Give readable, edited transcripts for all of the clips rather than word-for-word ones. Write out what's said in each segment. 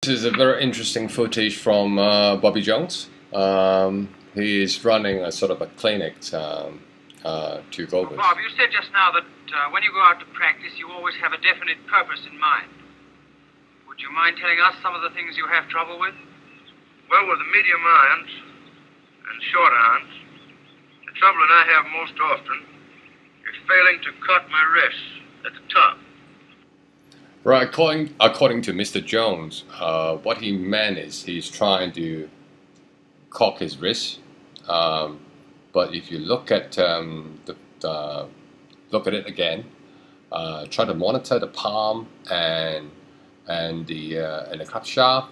This is a very interesting footage from Bobby Jones. He is running a sort of a clinic to go with. Bob, you said just now that when you go out to practice, you always have a definite purpose in mind. Would you mind telling us some of the things you have trouble with? Well, with the medium irons and short irons, the trouble that I have most often is failing to cut my wrists at the top. Right, according to Mr. Jones, what he meant is he's trying to cock his wrist, but if you look at look at it again, try to monitor the palm and the club shaft,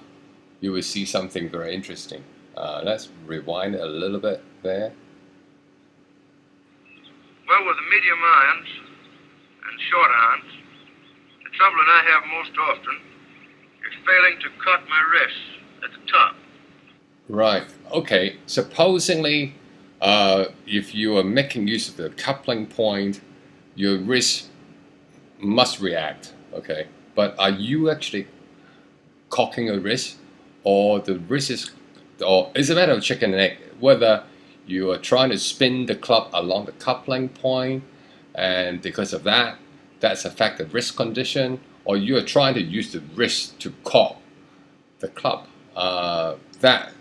you will see something very interesting. Let's rewind it a little bit there. Well, with the medium irons and short irons, the trouble that I have most often is failing to cut my wrists at the top. Right. Okay. Supposingly, if you are making use of the coupling point, your wrist must react. Okay. But are you actually cocking a wrist, or the wrist is, or it's a matter of chicken and egg? Whether you are trying to spin the club along the coupling point, and because of that, that's affect the wrist condition, or you are trying to use the wrist to cock the club. That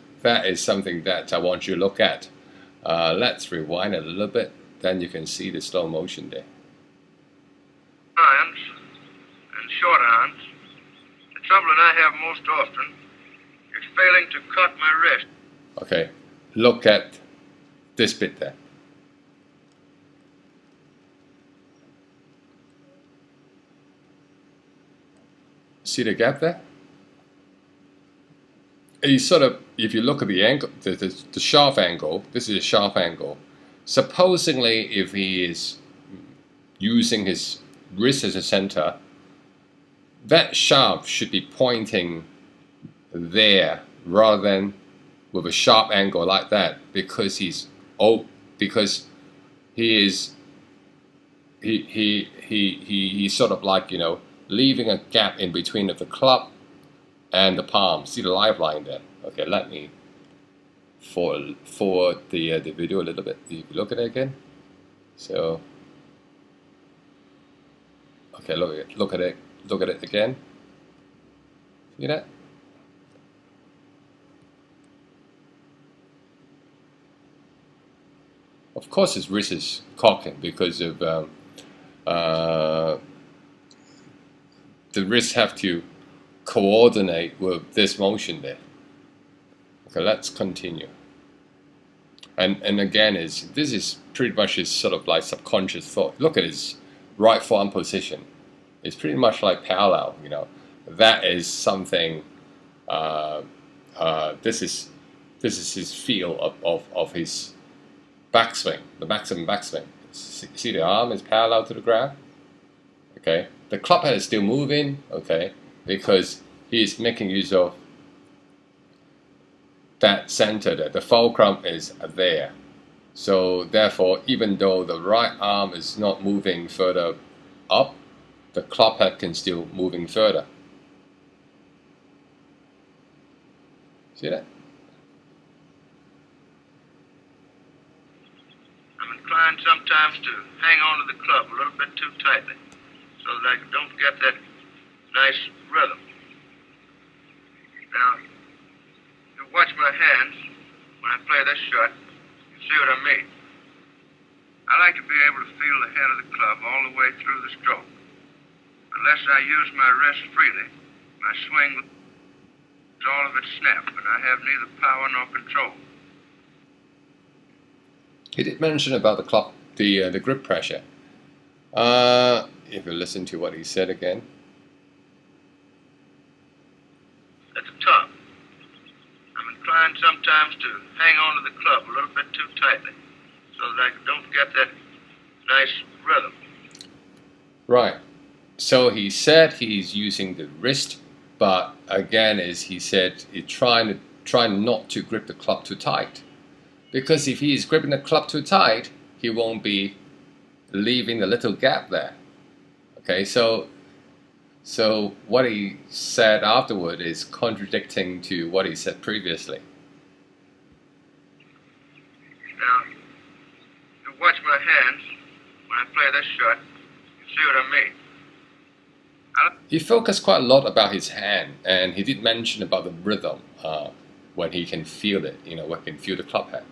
is something that I want you to look at. Let's rewind a little bit, then you can see the slow motion there. Irons and short irons, the trouble that I have most often is failing to cut my wrist. Okay, look at this bit there. See the gap there? He sort of, if you look at the angle, the shaft angle, this is a shaft angle. Supposingly, if he is using his wrist as a center, that shaft should be pointing there rather than with a sharp angle like that, because he's because he is he's sort of like, you know, leaving a gap in between of the club and the palm. See the lifeline there? Okay, let me forward the video a little bit. If you look at it again, so okay, look at it again. See that? Of course, his wrist is cocking because of the wrists have to coordinate with this motion there. Okay, let's continue. And again, this is pretty much his sort of like subconscious thought. Look at his right forearm position. It's pretty much like parallel. You know, that is something. This is his feel of his backswing, the maximum backswing. See the arm is parallel to the ground. Okay, the club head is still moving. Okay, because he is making use of that center there. The fulcrum is there. So therefore, even though the right arm is not moving further up, the club head can still moving further. See that? I'm inclined sometimes to hang on to the club a little bit too tightly, so that I don't get that nice rhythm. Now, you watch my hands when I play this shot, you see what I mean. I like to be able to feel the head of the club all the way through the stroke. Unless I use my wrist freely, my swing is all of it snap, and I have neither power nor control. He did mention about the club, the grip pressure. If you listen to what he said again. At the top, I'm inclined sometimes to hang on to the club a little bit too tightly, so that I don't get that nice rhythm. Right. So he said he's using the wrist, but again, as he said, he's trying not to grip the club too tight. Because if he is gripping the club too tight, he won't be leaving the little gap there. Okay, so So what he said afterward is contradicting to what he said previously. Now, you watch my hands when I play this shot, you see what I mean. He focused quite a lot about his hand, and he did mention about the rhythm when he can feel it, when he can feel the club head.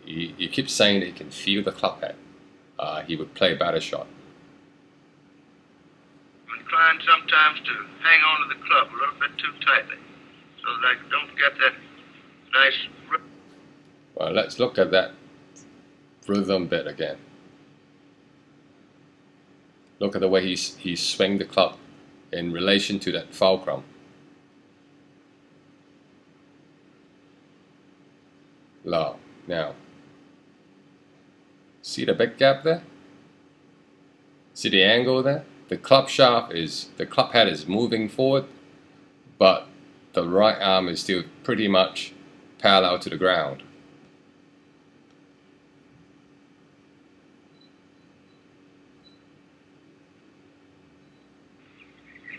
He keeps saying that he can feel the club head. He would play a better shot. I'm inclined sometimes to hang on to the club a little bit too tightly, so that I don't get that nice. Well, let's look at that rhythm bit again. Look at the way he swing the club in relation to that fulcrum. Low. Now, see the big gap there? See the angle there? The club head is moving forward, but the right arm is still pretty much parallel to the ground.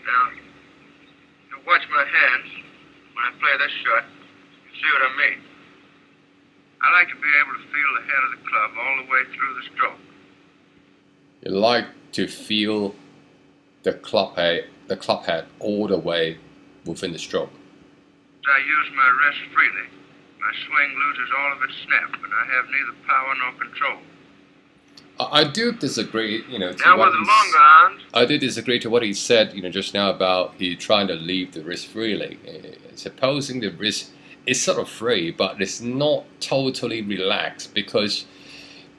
Now, you watch my hands when I play this shot, you see what I mean. I like to be able to feel the head of the club all the way through the stroke. You like to feel the club head all the way within the stroke. I use my wrist freely. My swing loses all of its snap, and I have neither power nor control. I do disagree, to Now what with the longer arms, I do disagree to what he said, just now about he trying to leave the wrist freely. Supposing the wrist is sort of free, but it's not totally relaxed because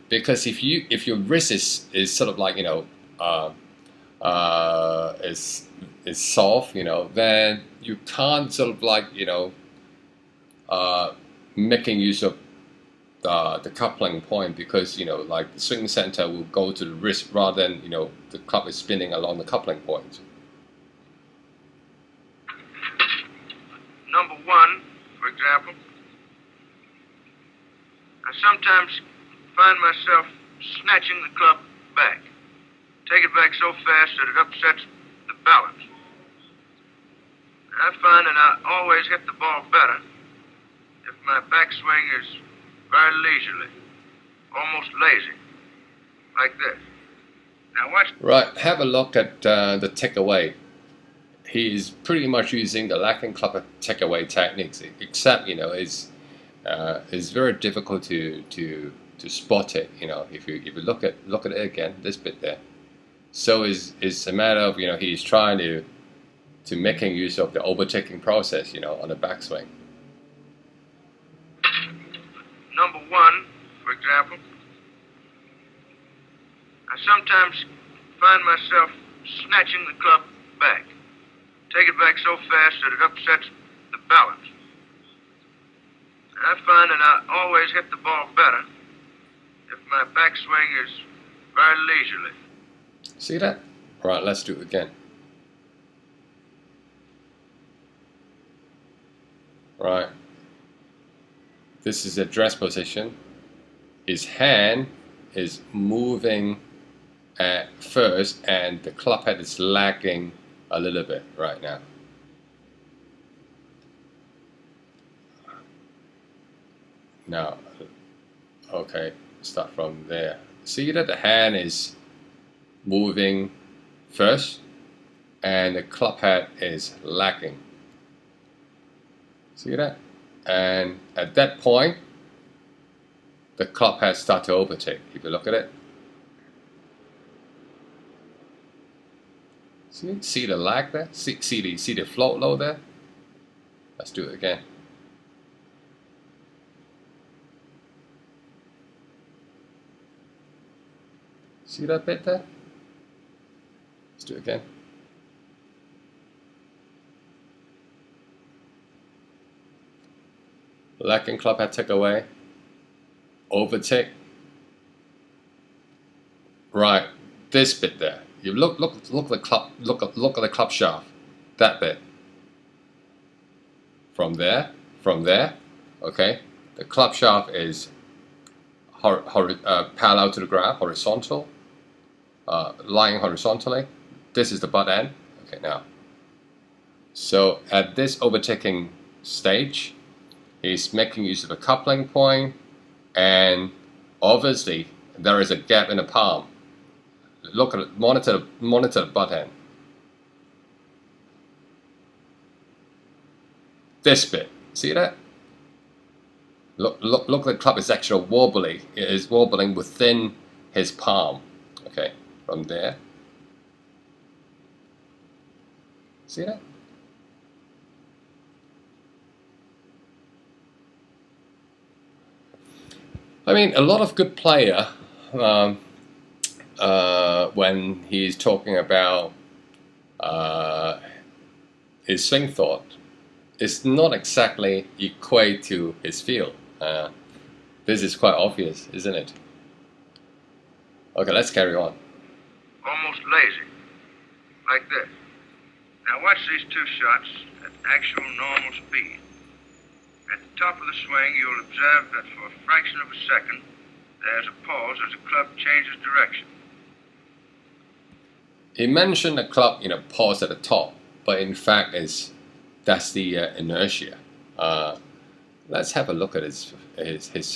if your wrist is sort of like is soft, then you can't sort of like making use of the coupling point, because like the swing center will go to the wrist rather than the club is spinning along the coupling point. number one, for example, I sometimes find myself snatching the club back. Take it back so fast that it upsets the balance. And I find that I always hit the ball better if my backswing is very leisurely, almost lazy, like this. Now watch. Right, have a look at the takeaway. He's pretty much using the lacking club takeaway techniques, except it's very difficult to spot it. If you look at it again, this bit there. So it's a matter of he's trying to making use of the overtaking process on the backswing. Number one, for example, I sometimes find myself snatching the club back. Take it back so fast that it upsets the balance. And I find that I always hit the ball better if my backswing is very leisurely. See that? All right, let's do it again. Right. This is the dress position. His hand is moving at first, and the club head is lagging a little bit right now. Now, okay, start from there. See that the hand is moving first, and the club head is lagging. See that? And at that point, the club head starts to overtake. If you look at it, see the lag there. See the float low there. Let's do it again. See that bit there? Let's do it again. Lacking club head take away. Overtake. Right, this bit there. You look at the club. Look at the club shaft. That bit. From there. Okay. The club shaft is parallel to the ground, horizontal, lying horizontally. This is the butt end. Okay, now, so at this overtaking stage, he's making use of a coupling point, and obviously there is a gap in the palm. Look at it, monitor the butt end. This bit, see that? Look, the club is actually wobbly. It is wobbling within his palm. Okay, from there. See that? I mean, a lot of good player, when he's talking about his swing thought, it's not exactly equate to his feel. This is quite obvious, isn't it? Okay, let's carry on. Almost lazy. Like this. Now watch these two shots at actual normal speed. At the top of the swing, you'll observe that for a fraction of a second, there's a pause as the club changes direction. He mentioned the club, pause at the top, but in fact, that's the inertia. Let's have a look at his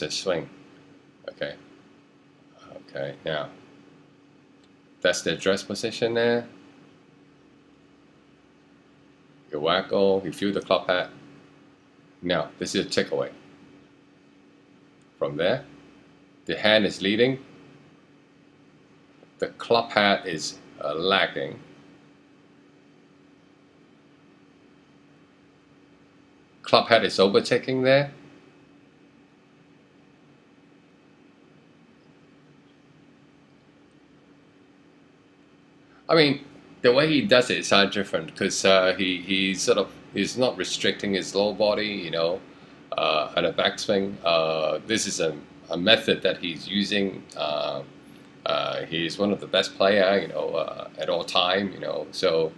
swing. Okay. Okay. Now, that's the address position there. You waggle. You feel the club head. Now, this is a takeaway. From there, the hand is leading. The club head is lagging. Club head is overtaking there. I mean, the way he does it is different because he's not restricting his lower body, at a backswing. This is a method that he's using. He's one of the best player, at all time, So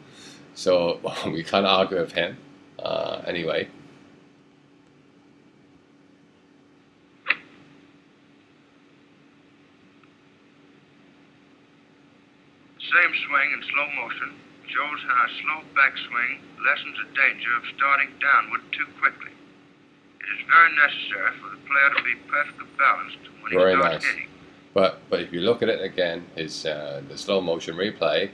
we can't argue with him. Anyway. Same swing in slow motion shows how a slow backswing lessens the danger of starting downward too quickly. It is very necessary for the player to be perfectly balanced when he starts hitting. But if you look at it again, is the slow motion replay.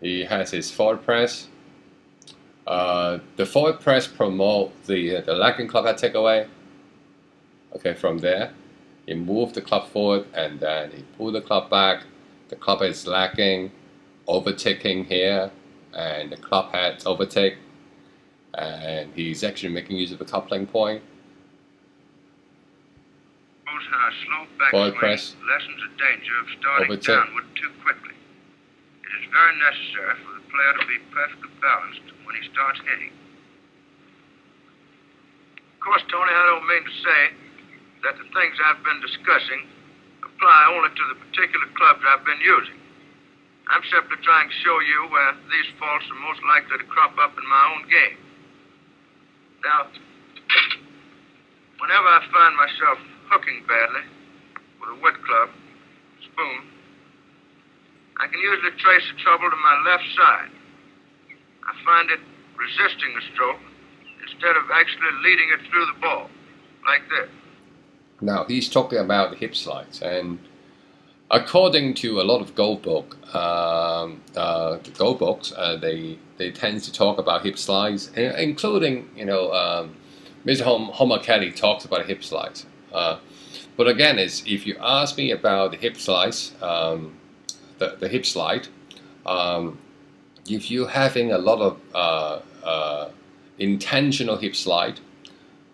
He has his forward press. The forward press promote the lagging club head takeaway. Okay, from there. He moved the club forward and then he pulled the club back. The club head is lagging, overtaking here, and the club head overtake. And he's actually making use of a coupling point. Shows how a slow backswing lessens the danger of starting downward too quickly. It is very necessary for the player to be perfectly balanced when he starts hitting. Of course, Tony, I don't mean to say that the things I've been discussing apply only to the particular clubs I've been using. I'm simply trying to show you where these faults are most likely to crop up in my own game. Now, whenever I find myself hooking badly with a wood club, spoon, I can usually trace the trouble to my left side. I find it resisting the stroke instead of actually leading it through the ball, like this. Now he's talking about the hip slides, and according to a lot of golf books, they tend to talk about hip slides, including Mr. Homer Kelly talks about hip slides. But again, if you ask me about the hip slides, the hip slide, if you're having a lot of intentional hip slide,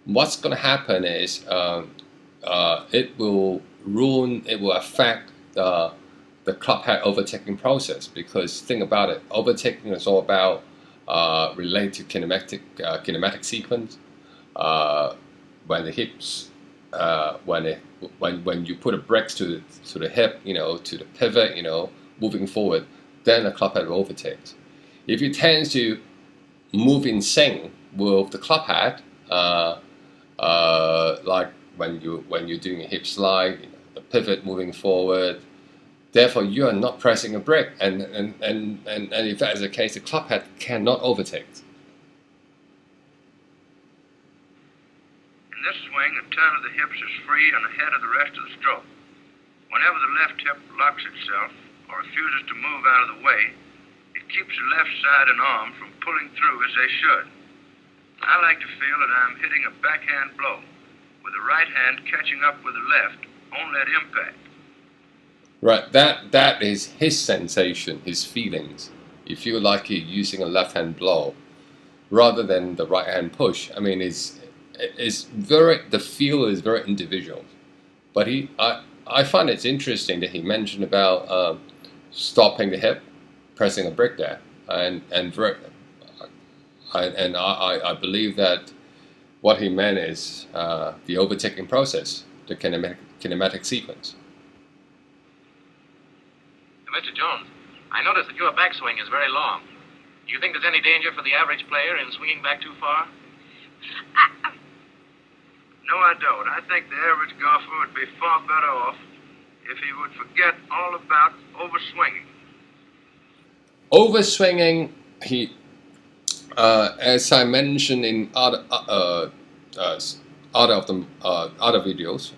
what's going to happen is it will affect the club head overtaking process, because think about it, overtaking is all about related to kinematic sequence. When the hips, when you put a brakes to the hip, to the pivot, moving forward, then the club head will overtake. If you tend to move in sync with the club head, like when you're doing a hip slide, the pivot moving forward, Therefore, you are not pressing a brake, and if that is the case, the club head cannot overtake. In this swing, a turn of the hips is free and ahead of the rest of the stroke. Whenever the left hip locks itself or refuses to move out of the way, it keeps the left side and arm from pulling through as they should. I like to feel that I'm hitting a backhand blow, with the right hand catching up with the left, only at impact. Right, that is his sensation, his feelings. You feel like you're using a left-hand blow rather than the right-hand push. I mean, the feel is very individual. But I find it's interesting that he mentioned about stopping the hip, pressing a brake there, and I believe that what he meant is the overtaking process, the kinematic sequence. Mr. Jones, I notice that your backswing is very long. Do you think there's any danger for the average player in swinging back too far? No, I don't. I think the average golfer would be far better off if he would forget all about overswinging. Overswinging, as I mentioned in other videos,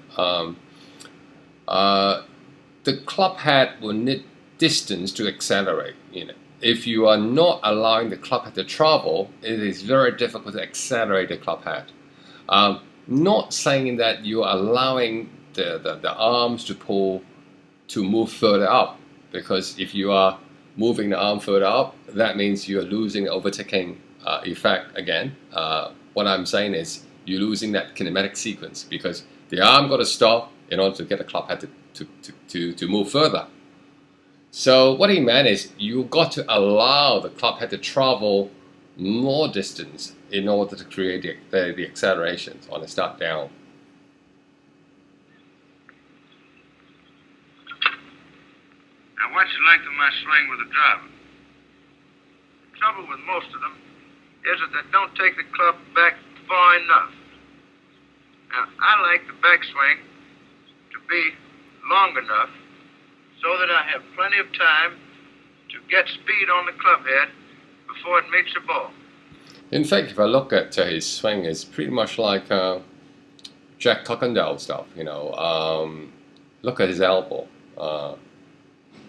the club head will need distance to accelerate. If you are not allowing the club head to travel, it is very difficult to accelerate the club head. Not saying that you are allowing the arms to move further up, because if you are moving the arm further up, that means you are losing the overtaking effect again. What I'm saying is you're losing that kinematic sequence, because the arm got to stop in order to get the club head to move further. So what he meant is you got to allow the club head to travel more distance in order to create the accelerations on the start down. Now, what's the length of my swing with the driver? The trouble with most of them is that they don't take the club back far enough. Now, I like the backswing to be long enough so that I have plenty of time to get speed on the club head before it meets the ball. In fact, if I look at his swing, it's pretty much like Jack Cockendale stuff. Look at his elbow.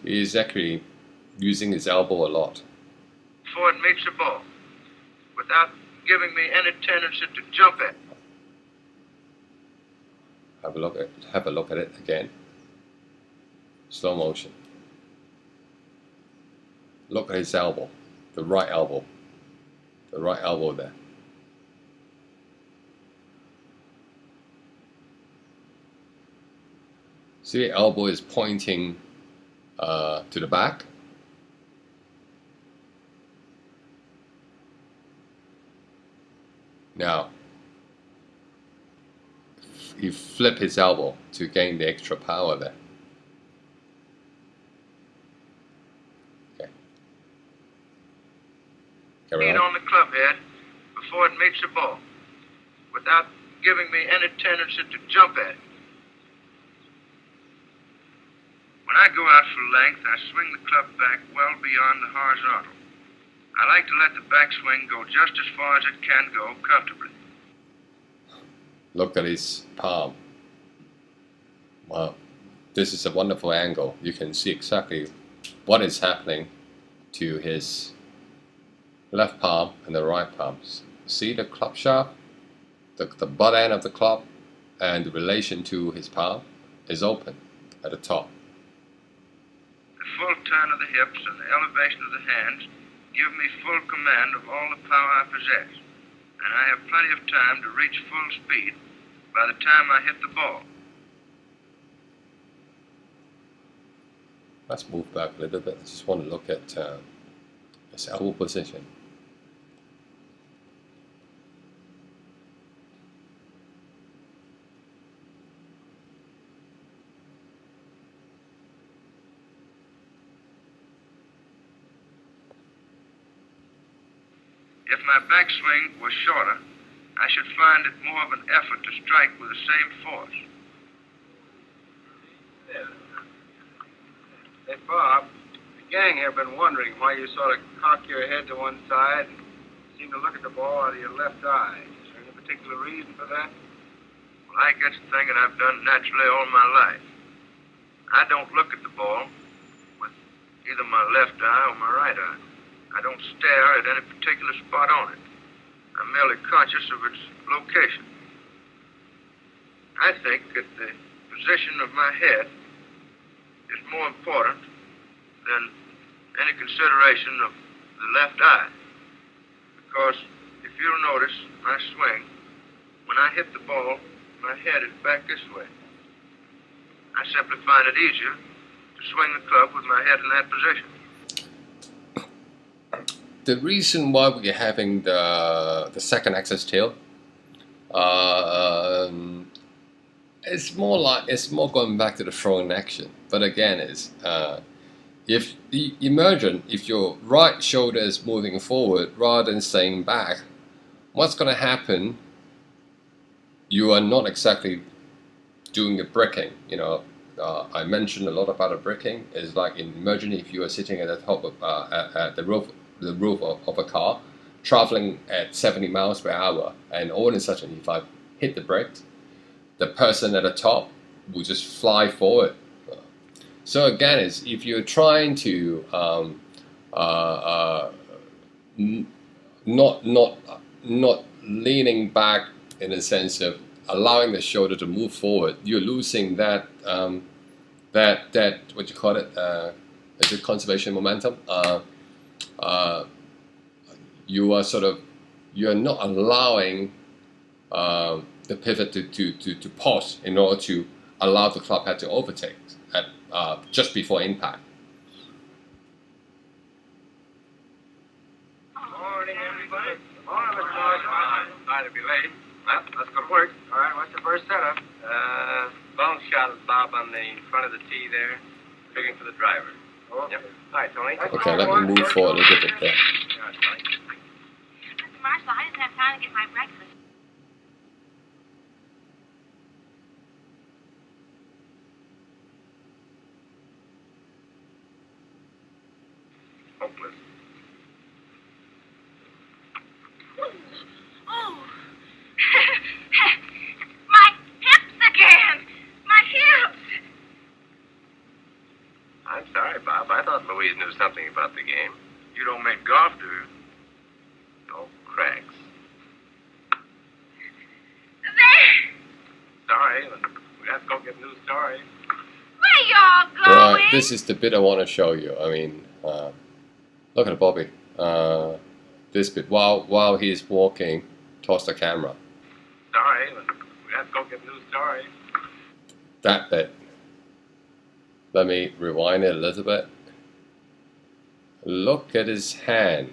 He's actually using his elbow a lot. Before it meets the ball, without giving me any tendency to jump at. Have a look at it again. Slow motion. Look at his elbow, the right elbow there. See, the elbow is pointing to the back. Now, he flip his elbow to gain the extra power there. Speed on the club head before it meets the ball, without giving me any tendency to jump at it. When I go out for length, I swing the club back well beyond the horizontal. I like to let the backswing go just as far as it can go comfortably. Look at his palm. Wow, this is a wonderful angle. You can see exactly what is happening to his left palm and the right palm. See the club shaft, the butt end of the club, and the relation to his palm is open at the top. The full turn of the hips and the elevation of the hands give me full command of all the power I possess, and I have plenty of time to reach full speed by the time I hit the ball. Let's move back a little bit. I just want to look at his elbow position. If my backswing was shorter, I should find it more of an effort to strike with the same force. Hey, Bob, the gang here have been wondering why you sort of cock your head to one side and seem to look at the ball out of your left eye. Is there any particular reason for that? Well, I guess the thing that I've done naturally all my life. I don't look at the ball with either my left eye or my right eye. I don't stare at any particular spot on it. I'm merely conscious of its location. I think that the position of my head is more important than any consideration of the left eye. Because if you'll notice my swing, when I hit the ball, my head is back this way. I simply find it easier to swing the club with my head in that position. The reason why we're having the second axis tilt, it's more going back to the throwing action. But again, if the emergent, if your right shoulder is moving forward rather than staying back, what's going to happen? You are not exactly doing the braking. I mentioned a lot about the braking. It's like in emergent, if you are sitting at the top of at the roof of a car, traveling at 70 miles per hour, and all of a sudden, if I hit the brakes, the person at the top will just fly forward. So again, if you're trying to not leaning back in the sense of allowing the shoulder to move forward, you're losing that what you call it, is it conservation momentum? You're not allowing the pivot to pause in order to allow the club head to overtake at just before impact. Morning, everybody. Morning, Mr. Bob. Sorry to be late. Well, that's good work. All right, what's the first setup? Bone shot of Bob on the front of the tee there, figuring for the driver. Oh, yep. All right, Tony. Okay, let me move forward a little bit there. Mr. Marshall, I didn't have time to get my breakfast. Hopeless. Oh. My hips again! My hips! I'm sorry, Bob. I thought Louise knew something about the game. You don't make golf, do you? Oh, cracks. There! Sorry, we have to go get a new story. Where y'all going? Right, this is the bit I want to show you. I mean, look at Bobby. This bit while he's walking towards the camera. Sorry, we have to go get a new story. That bit. Let me rewind it a little bit. Look at his hand.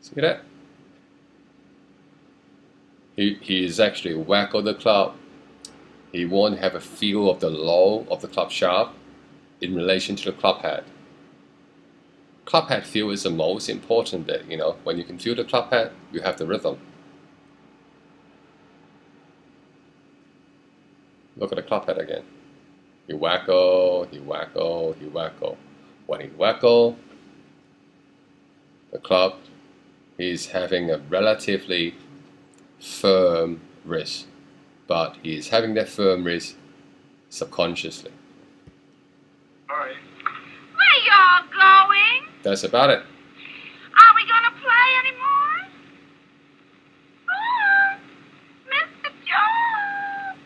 See that? He is actually wackled the club. He won't have a feel of the low of the club shaft in relation to the club head. Club head feel is the most important bit. When you can feel the club head, you have the rhythm. Look at the club head again. He wacko, he wacko, he wacko. When he wacko, the club, he's having a relatively firm wrist, but he's having that firm wrist subconsciously. All right. Where y'all going? That's about it. Are we gonna play anymore? Oh, Mr. Jones!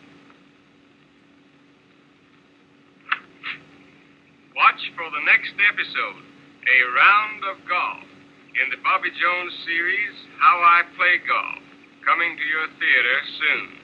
Watch for the next episode, A Round of Golf, in the Bobby Jones series, How I Play Golf, coming to your theater soon.